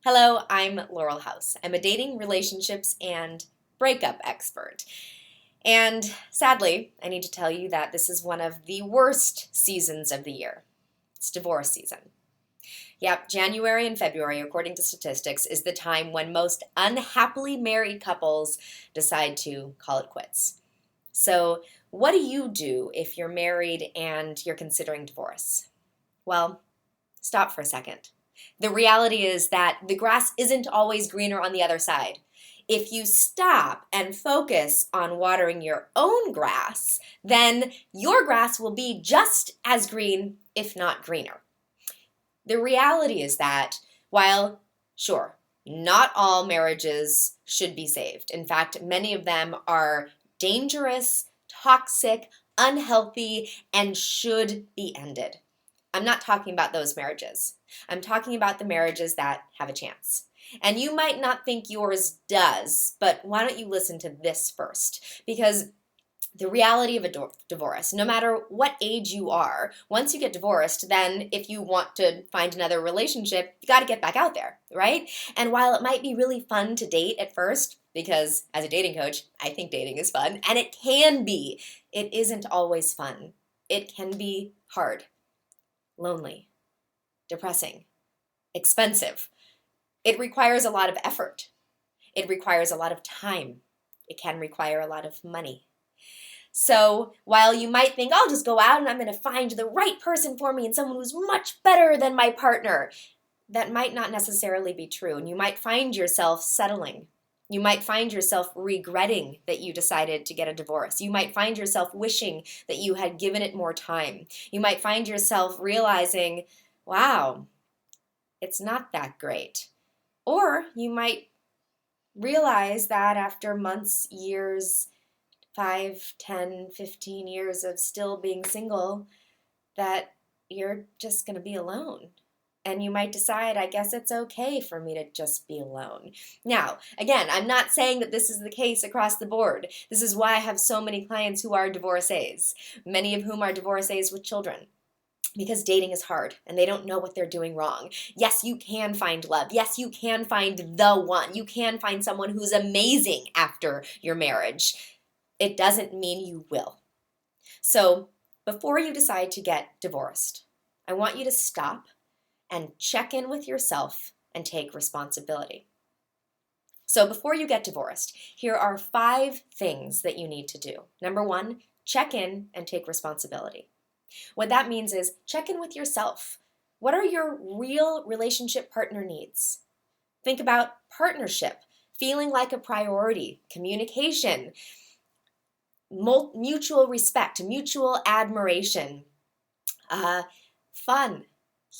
Hello, I'm Laurel House. I'm a dating, relationships, and breakup expert. And sadly, I need to tell you that this is one of the worst seasons of the year. It's divorce season. Yep, January and February, according to statistics, is the time when most unhappily married couples decide to call it quits. So, what do you do if you're married and you're considering divorce? Well, stop for a second. The reality is that the grass isn't always greener on the other side. If you stop and focus on watering your own grass, then your grass will be just as green, if not greener. The reality is that while, sure, not all marriages should be saved. In fact, many of them are dangerous, toxic, unhealthy, and should be ended. I'm not talking about those marriages. I'm talking about the marriages that have a chance. And you might not think yours does, but why don't you listen to this first? Because the reality of a divorce, no matter what age you are, once you get divorced, then if you want to find another relationship, you got to get back out there, right? And while it might be really fun to date at first, because as a dating coach, I think dating is fun, and it can be, it isn't always fun. It can be hard, lonely, depressing, expensive. It requires a lot of effort. It requires a lot of time. It can require a lot of money. So while you might think, I'll just go out and I'm going to find the right person for me and someone who's much better than my partner, that might not necessarily be true. And you might find yourself settling. You might find yourself regretting that you decided to get a divorce. You might find yourself wishing that you had given it more time. You might find yourself realizing, wow, it's not that great. Or you might realize that after months, years, 5, 10, 15 years of still being single, that you're just going to be alone. And you might decide, I guess it's okay for me to just be alone. Now, again, I'm not saying that this is the case across the board. This is why I have so many clients who are divorcees, many of whom are divorcees with children. Because dating is hard and they don't know what they're doing wrong. Yes, you can find love. Yes, you can find the one. You can find someone who's amazing after your marriage. It doesn't mean you will. So before you decide to get divorced, I want you to stop and check in with yourself and take responsibility. So before you get divorced, here are 5 things that you need to do. Number 1, check in and take responsibility. What that means is check in with yourself. What are your real relationship partner needs? Think about partnership, feeling like a priority, communication, mutual respect, mutual admiration, fun,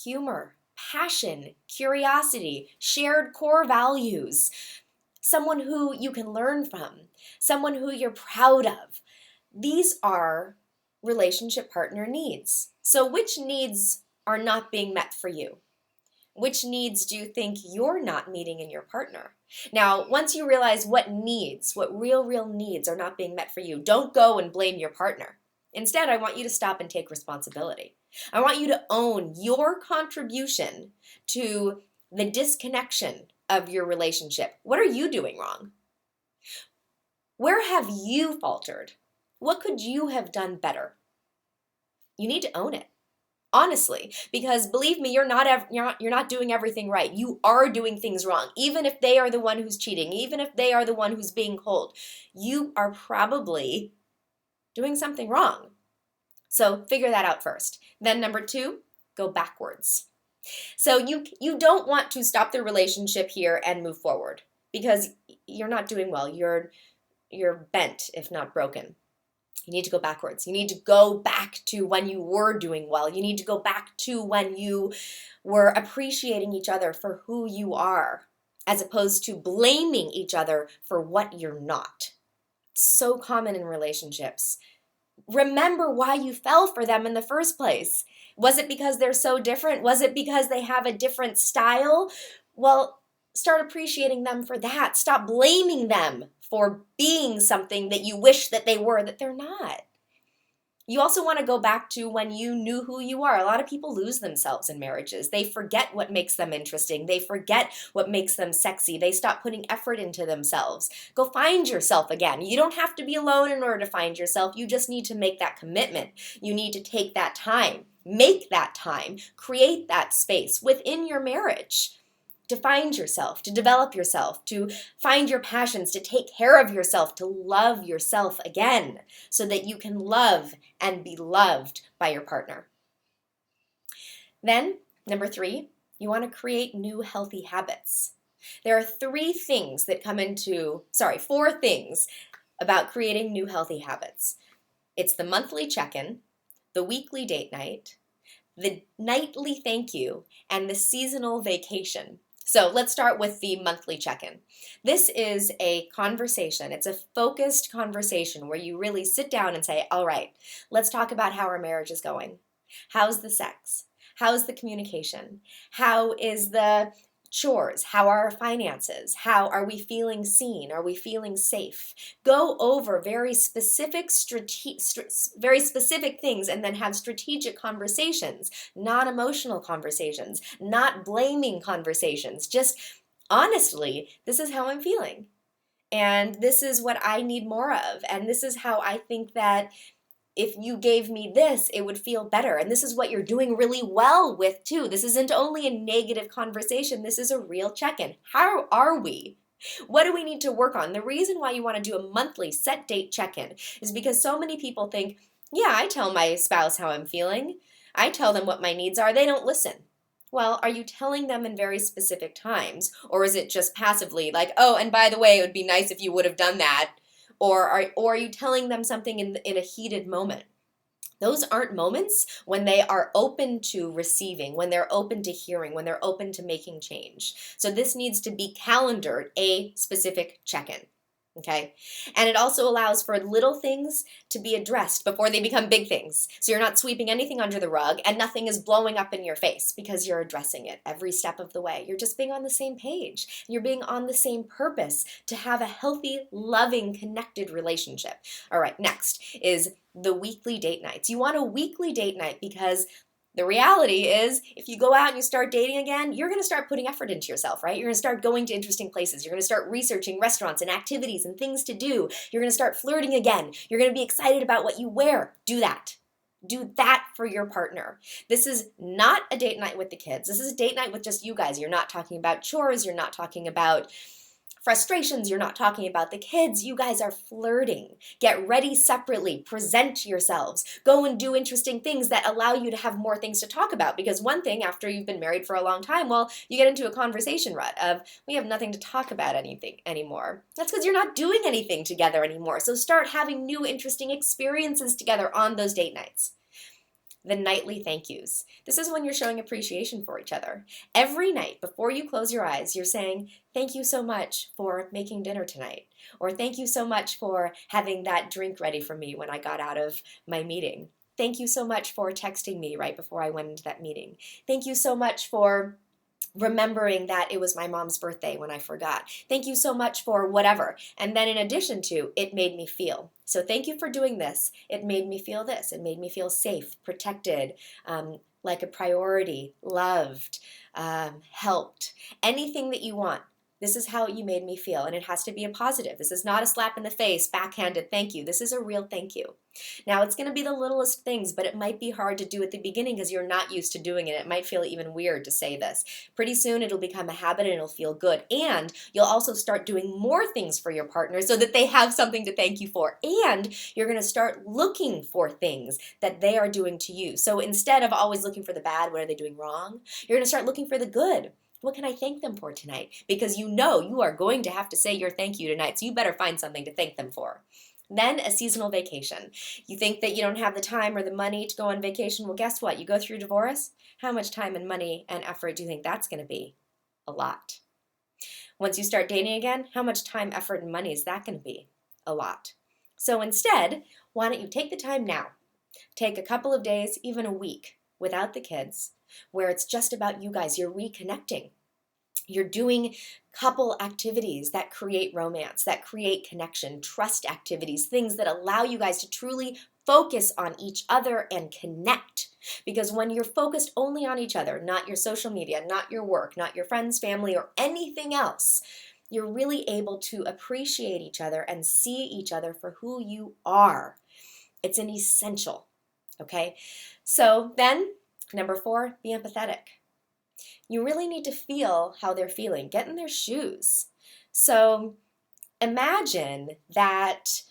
humor, passion, curiosity, shared core values, someone who you can learn from, someone who you're proud of. These are relationship partner needs. So which needs are not being met for you? Which needs do you think you're not meeting in your partner? Now, once you realize what needs, what real needs are not being met for you, don't go and blame your partner. Instead, I want you to stop and take responsibility. I want you to own your contribution to the disconnection of your relationship. What are you doing wrong? Where have you faltered? What could you have done better? You need to own it, honestly, because believe me, you're not doing everything right. You are doing things wrong, even if they are the one who's cheating, even if they are the one who's being cold. You are probably doing something wrong. So figure that out first. Then number 2, go backwards. So you don't want to stop the relationship here and move forward because you're not doing well. You're bent, if not broken. You need to go backwards. You need to go back to when you were doing well. You need to go back to when you were appreciating each other for who you are, as opposed to blaming each other for what you're not. It's so common in relationships. Remember why you fell for them in the first place. Was it because they're so different? Was it because they have a different style? Well, start appreciating them for that. Stop blaming them for being something that you wish that they were, that they're not. You also want to go back to when you knew who you are. A lot of people lose themselves in marriages. They forget what makes them interesting. They forget what makes them sexy. They stop putting effort into themselves. Go find yourself again. You don't have to be alone in order to find yourself. You just need to make that commitment. You need to take that time. Make that time. Create that space within your marriage to find yourself, to develop yourself, to find your passions, to take care of yourself, to love yourself again so that you can love and be loved by your partner. Then, number 3, you want to create new healthy habits. There are 4 things about creating new healthy habits. It's the monthly check-in, the weekly date night, the nightly thank you, and the seasonal vacation. So let's start with the monthly check-in. This is a conversation. It's a focused conversation where you really sit down and say, all right, let's talk about how our marriage is going. How's the sex? How's the communication? How is the chores? How are our finances? How are we feeling seen? Are we feeling safe? Go over very specific things and then have strategic conversations, non-emotional conversations, not blaming conversations. Just honestly, this is how I'm feeling. And this is what I need more of. And this is how I think that if you gave me this, it would feel better. And this is what you're doing really well with too. This isn't only a negative conversation. This is a real check-in. How are we? What do we need to work on? The reason why you want to do a monthly set date check-in is because so many people think, yeah, I tell my spouse how I'm feeling. I tell them what my needs are. They don't listen. Well, are you telling them in very specific times? Or is it just passively like, oh, and by the way, it would be nice if you would have done that? Or are you telling them something in a heated moment? Those aren't moments when they are open to receiving, when they're open to hearing, when they're open to making change. So this needs to be calendared, a specific check-in. Okay. And it also allows for little things to be addressed before they become big things. So you're not sweeping anything under the rug and nothing is blowing up in your face because you're addressing it every step of the way. You're just being on the same page. You're being on the same purpose to have a healthy, loving, connected relationship. All right. Next is the weekly date nights. You want a weekly date night because the reality is, if you go out and you start dating again, you're going to start putting effort into yourself, right? You're going to start going to interesting places. You're going to start researching restaurants and activities and things to do. You're going to start flirting again. You're going to be excited about what you wear. Do that. Do that for your partner. This is not a date night with the kids. This is a date night with just you guys. You're not talking about chores. You're not talking about frustrations. You're not talking about the kids. You guys are flirting. Get ready separately. Present yourselves. Go and do interesting things that allow you to have more things to talk about. Because one thing after you've been married for a long time, well, you get into a conversation rut of, we have nothing to talk about anything anymore. That's because you're not doing anything together anymore. So start having new interesting experiences together on those date nights. The nightly thank yous. This is when you're showing appreciation for each other. Every night before you close your eyes, you're saying, thank you so much for making dinner tonight. Or thank you so much for having that drink ready for me when I got out of my meeting. Thank you so much for texting me right before I went into that meeting. Thank you so much for remembering that it was my mom's birthday when I forgot. Thank you so much for whatever. And then in addition to, it made me feel. So thank you for doing this. It made me feel this. It made me feel safe, protected, like a priority, loved, helped. Anything that you want. This is how you made me feel, and it has to be a positive. This is not a slap in the face, backhanded thank you. This is a real thank you. Now, it's going to be the littlest things, but it might be hard to do at the beginning because you're not used to doing it. It might feel even weird to say this. Pretty soon, it'll become a habit and it'll feel good. And you'll also start doing more things for your partner so that they have something to thank you for. And you're going to start looking for things that they are doing to you. So instead of always looking for the bad, what are they doing wrong? You're going to start looking for the good. What can I thank them for tonight? Because you know you are going to have to say your thank you tonight, so you better find something to thank them for. Then a seasonal vacation. You think that you don't have the time or the money to go on vacation? Well, guess what? You go through divorce? How much time and money and effort do you think that's going to be? A lot. Once you start dating again, how much time, effort, and money is that going to be? A lot. So instead, why don't you take the time now? Take a couple of days, even a week, without the kids, where it's just about you guys. You're reconnecting. You're doing couple activities that create romance, that create connection, trust activities, things that allow you guys to truly focus on each other and connect. Because when you're focused only on each other, not your social media, not your work, not your friends, family, or anything else, you're really able to appreciate each other and see each other for who you are. It's an essential, okay? So then, number 4, be empathetic. You really need to feel how they're feeling. Get in their shoes. So imagine that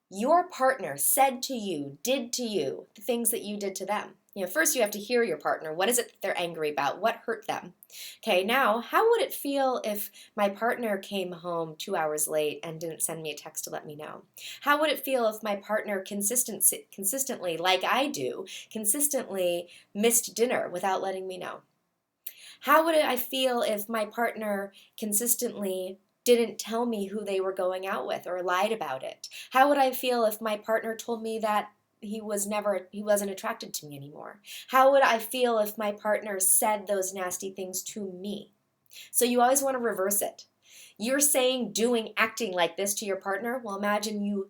your partner said to you, did to you, the things that you did to them. First you have to hear your partner. What is it that they're angry about? What hurt them? Okay, now, how would it feel if my partner came home 2 hours late and didn't send me a text to let me know? How would it feel if my partner consistently, like I do, consistently missed dinner without letting me know? How would I feel if my partner consistently didn't tell me who they were going out with or lied about it? How would I feel if my partner told me that he wasn't attracted to me anymore? How would I feel if my partner said those nasty things to me? So you always want to reverse it. You're saying, doing, acting like this to your partner. Well, imagine you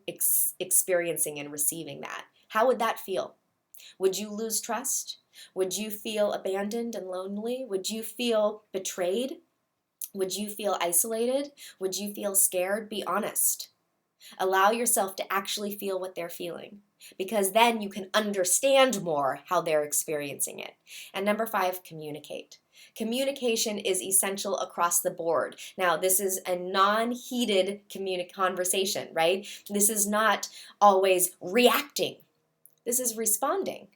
experiencing and receiving that. How would that feel? Would you lose trust? Would you feel abandoned and lonely? Would you feel betrayed? Would you feel isolated? Would you feel scared? Be honest. Allow yourself to actually feel what they're feeling, because then you can understand more how they're experiencing it. And number 5, communicate. Communication is essential across the board. Now, this is a non-heated conversation, right? This is not always reacting. This is responding.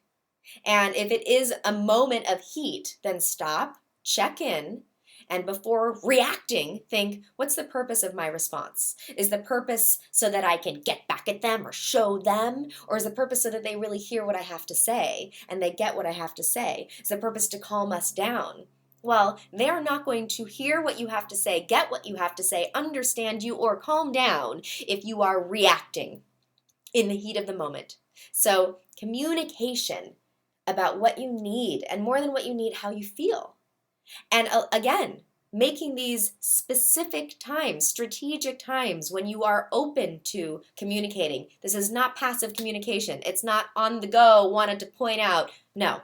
And if it is a moment of heat, then stop, check in, and before reacting, think, what's the purpose of my response? Is the purpose so that I can get back at them or show them? Or is the purpose so that they really hear what I have to say and they get what I have to say? Is the purpose to calm us down? Well, they are not going to hear what you have to say, get what you have to say, understand you, or calm down if you are reacting in the heat of the moment. So communication about what you need, and more than what you need, how you feel. And again, making these specific times, strategic times when you are open to communicating. This is not passive communication. It's not on the go, wanted to point out. No.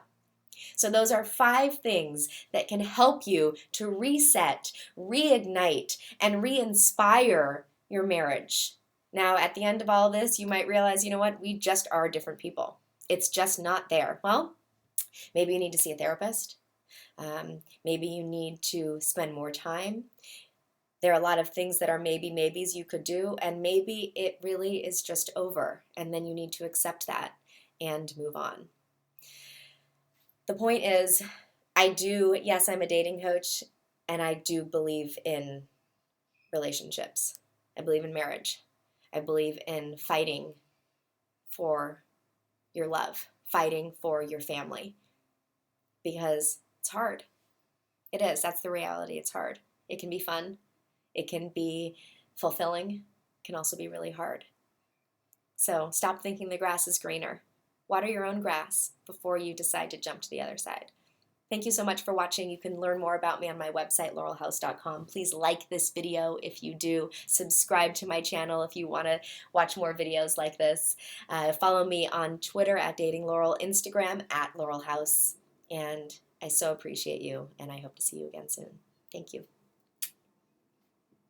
So those are 5 things that can help you to reset, reignite, and re-inspire your marriage. Now, at the end of all this, you might realize, you know what, we just are different people. It's just not there. Well, maybe you need to see a therapist. Maybe you need to spend more time. There are a lot of things that are maybes you could do, and maybe it really is just over, and then you need to accept that and move on. The point is, yes, I'm a dating coach, and I do believe in relationships. I believe in marriage. I believe in fighting for your love, fighting for your family, because it's hard. It is. That's the reality. It's hard. It can be fun. It can be fulfilling. It can also be really hard. So stop thinking the grass is greener. Water your own grass before you decide to jump to the other side. Thank you so much for watching. You can learn more about me on my website, laurelhouse.com. Please like this video if you do. Subscribe to my channel if you want to watch more videos like this. Follow me on Twitter at Dating Laurel, Instagram at Laurel House. And I so appreciate you, and I hope to see you again soon. Thank you.